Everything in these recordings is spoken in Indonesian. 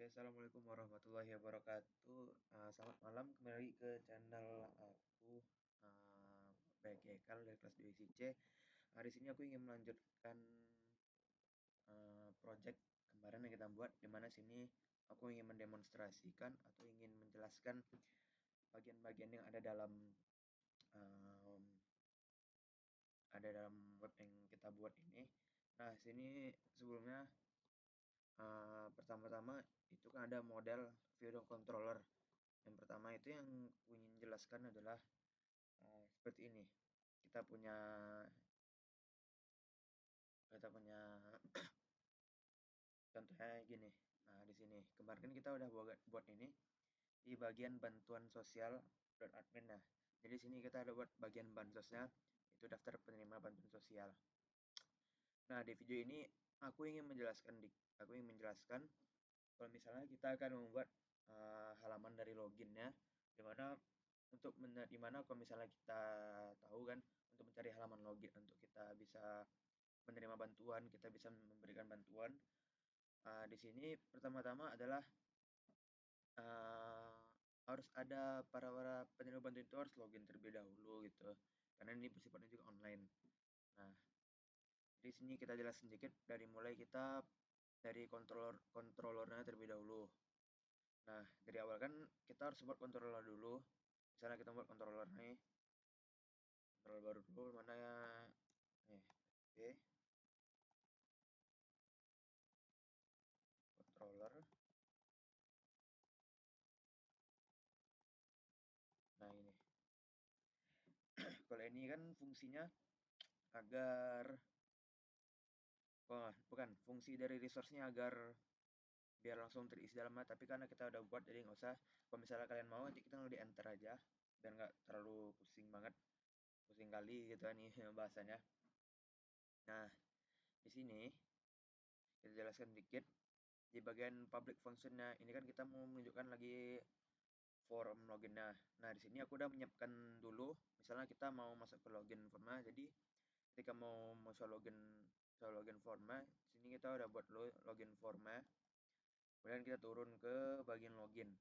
Oke, assalamualaikum warahmatullahi wabarakatuh. Selamat malam, kembali ke channel aku, Baik Ekal dari kelas 2 ICC. Hari ini aku ingin melanjutkan project kemarin yang kita buat, di mana sini aku ingin mendemonstrasikan atau ingin menjelaskan bagian-bagian yang um, ada dalam web yang kita buat ini. Nah, sini sebelumnya pertama-tama itu kan ada model video controller. Yang pertama itu yang aku ingin jelaskan adalah seperti ini. Kita punya kita punya contohnya gini. Nah, di sini kemarin kita udah buat ini di bagian bantuan sosial admin. Nah, jadi sini kita ada buat bagian bansosnya, itu daftar penerima bantuan sosial. Nah, di video ini aku ingin menjelaskan kalau misalnya kita akan membuat halaman dari loginnya, dimana dimana kalau misalnya kita tahu kan untuk mencari halaman login untuk kita bisa menerima bantuan, kita bisa memberikan bantuan. Di sini pertama-tama adalah uh, harus ada para penerima bantuan itu harus login terlebih dahulu gitu, karena ini bersifatnya juga online. Nah, di sini kita jelasin sedikit dari mulai kita dari controllernya terlebih dahulu. Nah, dari awal kan kita harus buat controller dulu. Misalnya kita buat controller nih, controller baru dulu mana ya? Oke, controller. Nah, ini. Kalau ini kan fungsinya agar bukan fungsi dari resource-nya agar biar langsung terisi dalamnya, tapi karena kita udah buat jadi nggak usah. Kalau misalnya kalian mau nanti kita di enter aja biar nggak terlalu pusing kali gitu kan nih bahasanya. Nah, di sini kita jelaskan dikit di bagian public function-nya. Ini kan kita mau menunjukkan lagi form login. Nah, di sini aku udah menyiapkan dulu. Misalnya kita mau masuk ke login form-nya, jadi ketika mau show login form-nya, sini kita udah buat login form-nya. Kemudian kita turun ke bagian login.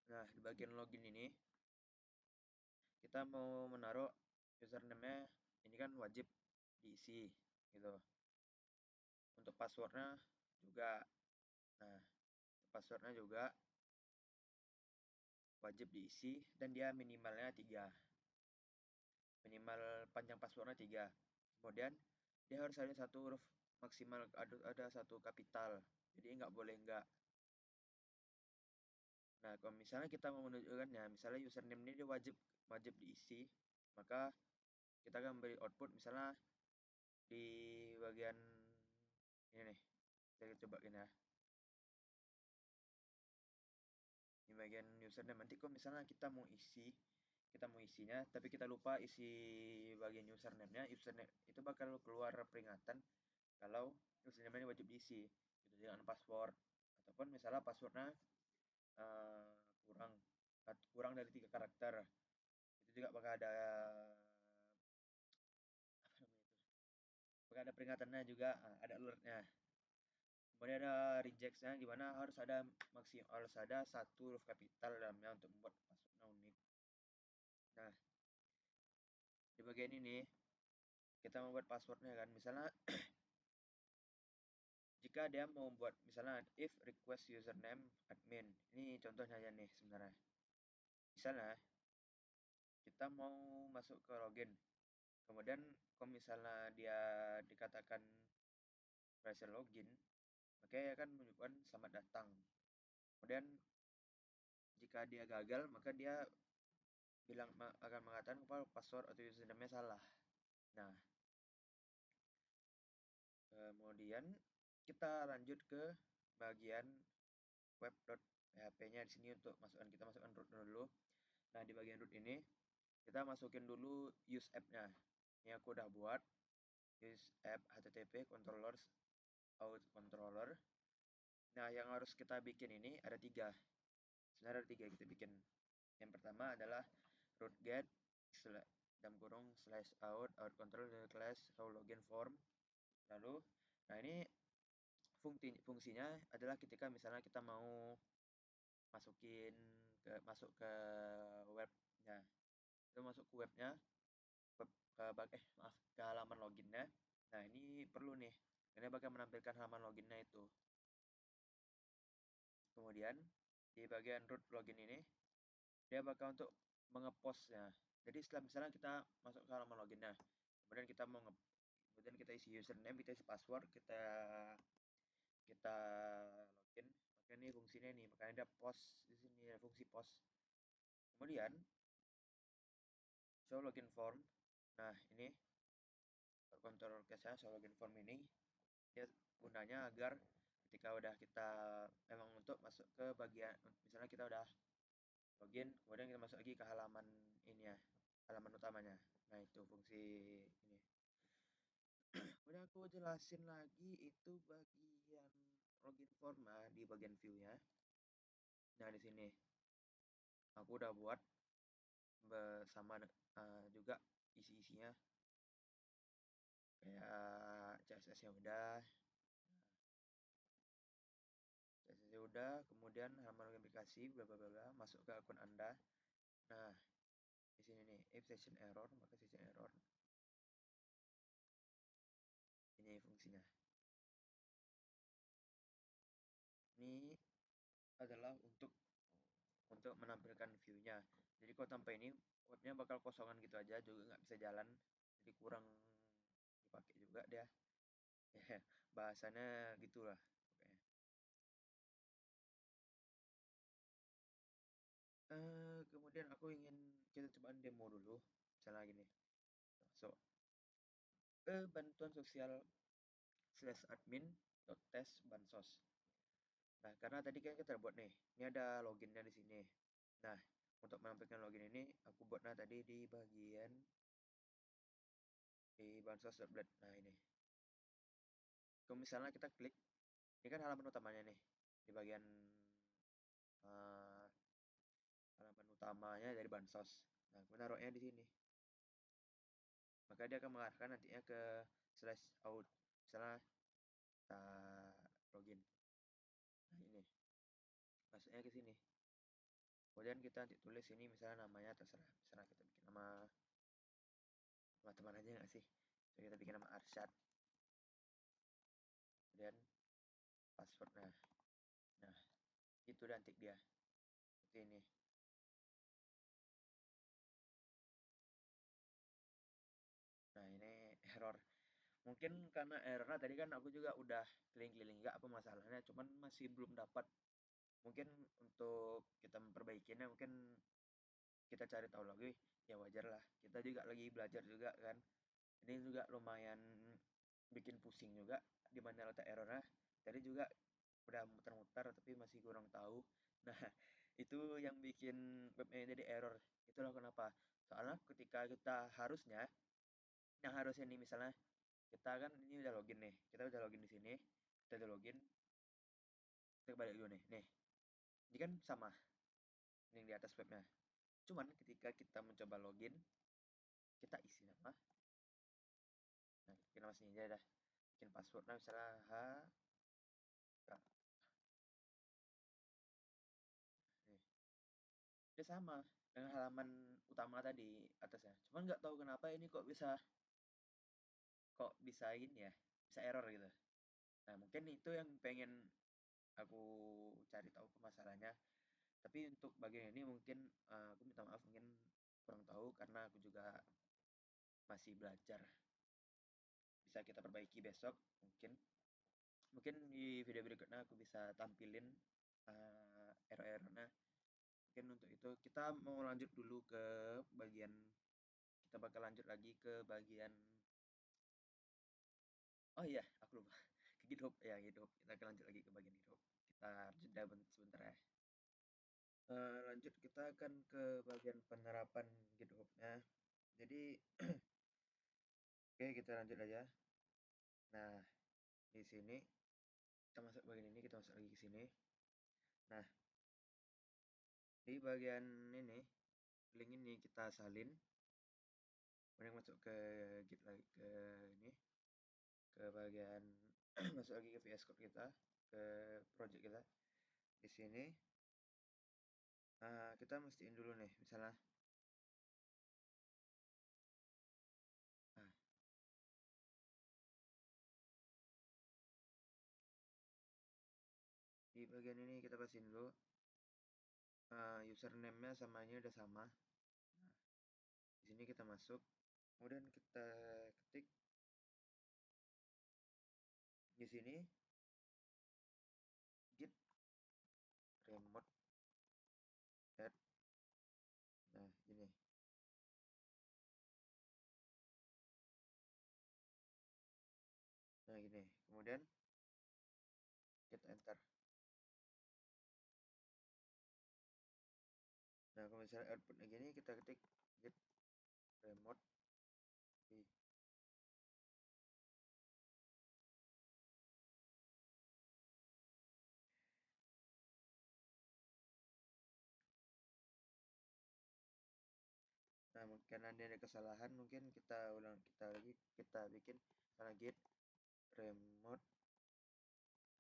Nah, di bagian login ini kita mau menaruh username-nya, ini kan wajib diisi gitu. Untuk passwordnya juga. Nah, passwordnya juga wajib diisi dan dia minimalnya 3. Minimal panjang passwordnya 3. Kemudian dia harus ada satu huruf maksimal, ada satu kapital. Jadi nggak boleh nggak. Nah, kalau misalnya kita mau menunjukkannya, misalnya username ini dia wajib diisi, maka kita akan beri output misalnya di bagian ini nih. Kita coba gini ya. Di bagian username nanti kalau misalnya kita mau isinya, tapi kita lupa isi bagian username-nya, username itu bakal keluar peringatan kalau username ini wajib diisi, gitu dengan password. Ataupun misalnya passwordnya kurang kurang dari 3 karakter, itu juga bakal ada apa namanya itu, bakal ada peringatannya juga, ada alertnya. Kemudian ada rejects-nya, di mana harus ada satu huruf kapital dalamnya untuk membuat passwordnya unik. Nah, di bagian ini kita membuat passwordnya kan, misalnya jika dia mau buat misalnya if request username admin, ini contohnya aja nih sebenarnya. Misalnya kita mau masuk ke login, kemudian kalau misalnya dia dikatakan berhasil login, maka dia akan menunjukkan selamat datang. Kemudian jika dia gagal, maka dia akan mengatakan kalau password atau username-nya salah. Nah, kemudian kita lanjut ke bagian web.php-nya. Di sini untuk kita masukkan root dulu. Nah, di bagian root ini kita masukin dulu use app-nya. Ini aku udah buat use app http controllers out controller. Nah, yang harus kita bikin ini ada 3. Sebenarnya ada 3 kita bikin. Yang pertama adalah root get dalam kurung /out control class how login form. Lalu, nah ini fungsinya adalah ketika misalnya kita mau masuk ke webnya, itu masuk ke webnya, web, maaf, ke halaman loginnya. Nah, ini perlu nih, ini bakal menampilkan halaman loginnya itu. Kemudian di bagian root login ini dia bakal untuk mengepostnya. Jadi setelah misalnya kita masuk ke halaman loginnya, kemudian kemudian kita isi username, kita isi password, kita kita login. Maka ini fungsinya nih, makanya ada post di sini, ada fungsi post. Kemudian show login form. Nah, ini kontrol case-nya show login form ini dia gunanya agar ketika udah kita memang untuk masuk ke bagian, misalnya kita udah login, kemudian kita masuk lagi ke halaman ini ya, halaman utamanya. Nah, itu fungsi ini. Udah aku jelasin lagi itu bagian login form di bagian view-nya. Nah, di sini aku udah buat bersama juga isi-isinya kayak CSS-nya udah, CSS-nya udah, kemudian halaman login aplikasi bla bla bla bla, masuk ke akun Anda. Nah, di sini nih, if session error, maka session error. Ini fungsinya. Ini adalah untuk menampilkan view-nya. Jadi kalau tanpa ini webnya bakal kosongan gitu aja, juga nggak bisa jalan, jadi kurang dipakai juga dia. Ya, bahasanya gitulah. Kemudian aku ingin kita cobaan demo dulu, misalnya gini. So, bantuan sosial /admin tes bansos. Nah, karena tadi kan kita buat nih, ini ada loginnya di sini. Nah, untuk menampilkan login ini, aku buatnya tadi di bagian di bansos.blad. Nah, ini. Kalau misalnya kita klik, ini kan halaman utamanya nih, di bagian uh, halaman utamanya dari bansos. Nah, aku naruhnya di sini. Maka dia akan mengarahkan nantinya ke /out. Misalnya kita login. Nah, ini. Masuknya ke sini. Kemudian kita nanti tulis ini misalnya namanya terserah. Misalnya kita bikin nama teman aja nggak sih? Jadi kita bikin nama Arsyad. Kemudian passwordnya. Nah, itu nanti dia. Seperti ini. Nah, ini error. Mungkin karena errornya tadi kan aku juga udah keliling-keliling nggak apa masalahnya, cuman masih belum dapat. Mungkin untuk kita memperbaikinya, mungkin kita cari tahu lagi, ya wajar lah. Kita juga lagi belajar juga kan. Ini juga lumayan bikin pusing juga di mana letak errornya. Tadi juga udah muter-muter tapi masih kurang tahu. Nah, itu yang bikin webnya jadi error. Itulah kenapa. Soalnya ketika kita yang harusnya nih misalnya kita kan ini udah login nih, kita udah login di sini, kita udah login, kita balik dulu nih, ini kan sama, ini yang di atas webnya. Cuman ketika kita mencoba login, kita isi nama, nah bikin nama sini aja dah, bikin passwordnya misalnya K. Nih, dia sama dengan halaman utama tadi atasnya. Cuman nggak tahu kenapa ini kok bisa ini ya, bisa error gitu. Nah, mungkin itu yang pengen aku cari tahu permasalahannya. Tapi untuk bagian ini mungkin aku minta maaf, mungkin kurang tahu karena aku juga masih belajar. Bisa kita perbaiki besok mungkin. Mungkin di video berikutnya aku bisa tampilin error-errornya. Mungkin untuk itu kita mau lanjut dulu ke bagian, kita bakal lanjut lagi ke bagian, oh iya aku lupa, ke GitHub ya, GitHub. Kita akan lanjut lagi ke bagian GitHub. Kita jeda sebentar ya. Lanjut kita akan ke bagian penerapan GitHub-nya. Jadi oke, kita lanjut aja. Nah, di sini kita masuk bagian ini, kita masuk lagi ke sini. Nah, di bagian ini, link ini kita salin. Kemudian masuk ke Git lagi, ke ini, ke bagian masuk lagi ke VS Code kita, ke project kita. Di sini kita mestiin dulu nih, misalnya nah, di bagian ini kita pastiin dulu username-nya sama ini udah sama. Nah, di sini kita masuk, kemudian kita ketik di sini git remote add. Nah, ini. Nah, gini. Kemudian kita enter. Nah, kalau misalnya outputnya gini, kita ketik git remote di. Nah, mungkin nanti ada kesalahan, mungkin kita ulang, kita bikin karena git remote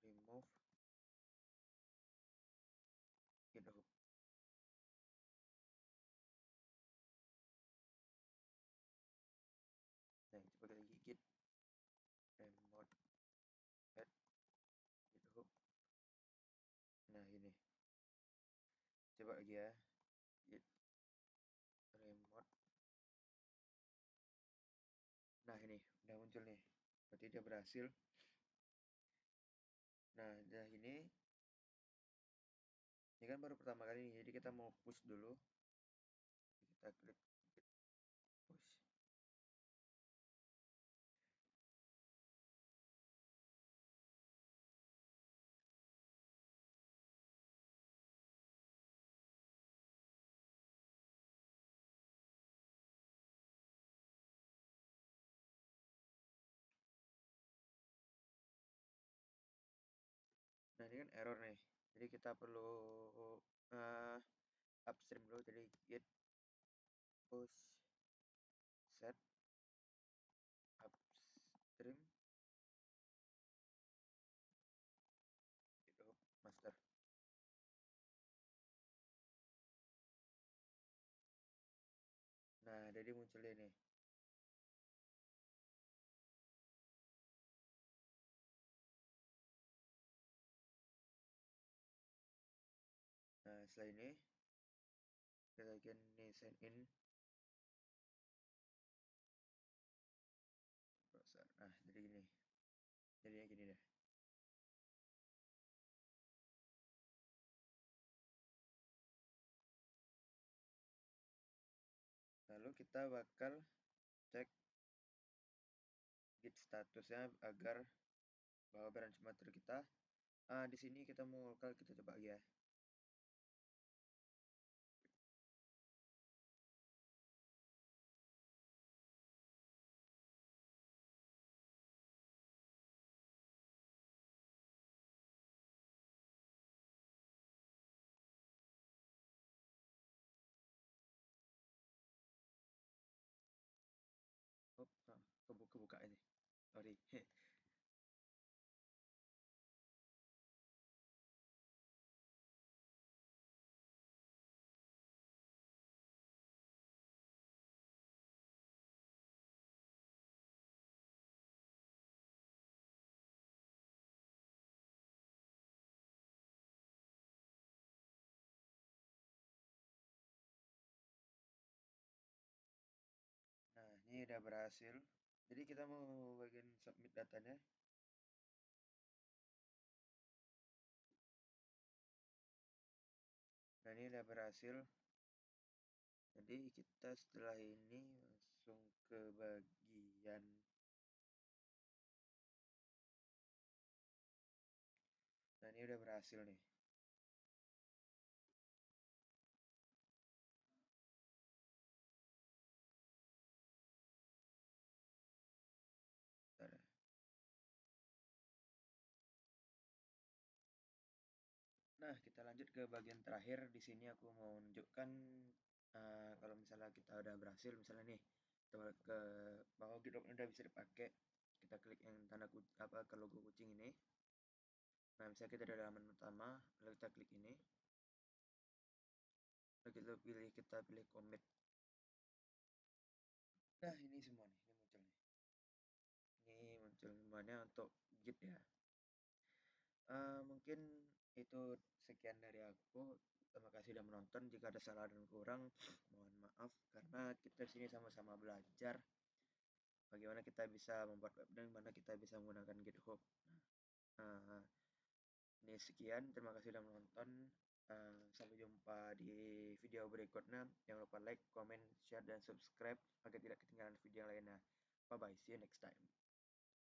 remove github. Nah, coba kita git remote add github. Nah, ini. Coba lagi ya. Git remote. Nah, ini udah muncul nih. Berarti dia berhasil. Nah, dah ini kan baru pertama kali nih, jadi kita mau push dulu. Kita klik push. Nah, ini kan error nih. Jadi kita perlu uh, upstream dulu. Jadi git push set upstream github master. Nah, jadi muncul ini. Nah, setelah ini kita lagi nih sign in browser. Nah, jadi gini. Jadinya gini deh. Lalu kita bakal cek git statusnya agar bahwa branch master kita di sini kita mau lokal, kita coba ya. Oh, kebuka ini. Sorry. Nah, ini udah berhasil. Jadi kita mau bagian submit datanya. Nah, ini udah berhasil. Jadi kita setelah ini langsung ke bagian. Nah, ini udah berhasil nih. Bentar. Nah, kita lanjut ke bagian terakhir. Di sini aku mau menunjukkan kalau misalnya kita udah berhasil, misalnya nih, kita balik ke bahwa GitHub udah bisa dipakai. kita klik yang tanda ke logo kucing ini. Nah, misalnya kita ada halaman utama, lalu kita klik ini, lalu kita pilih commit. Nah, ini semua nih, ini muncul semuanya untuk Git ya. Mungkin itu sekian dari aku. Terima kasih sudah menonton. Jika ada salah dan kurang, mohon maaf karena kita di sini sama-sama belajar bagaimana kita bisa membuat web dan bagaimana kita bisa menggunakan GitHub. Nah, ini sekian. Terima kasih sudah menonton. Sampai jumpa di video berikutnya. Jangan lupa like, comment, share, dan subscribe agar tidak ketinggalan video lainnya. Bye bye. See you next time.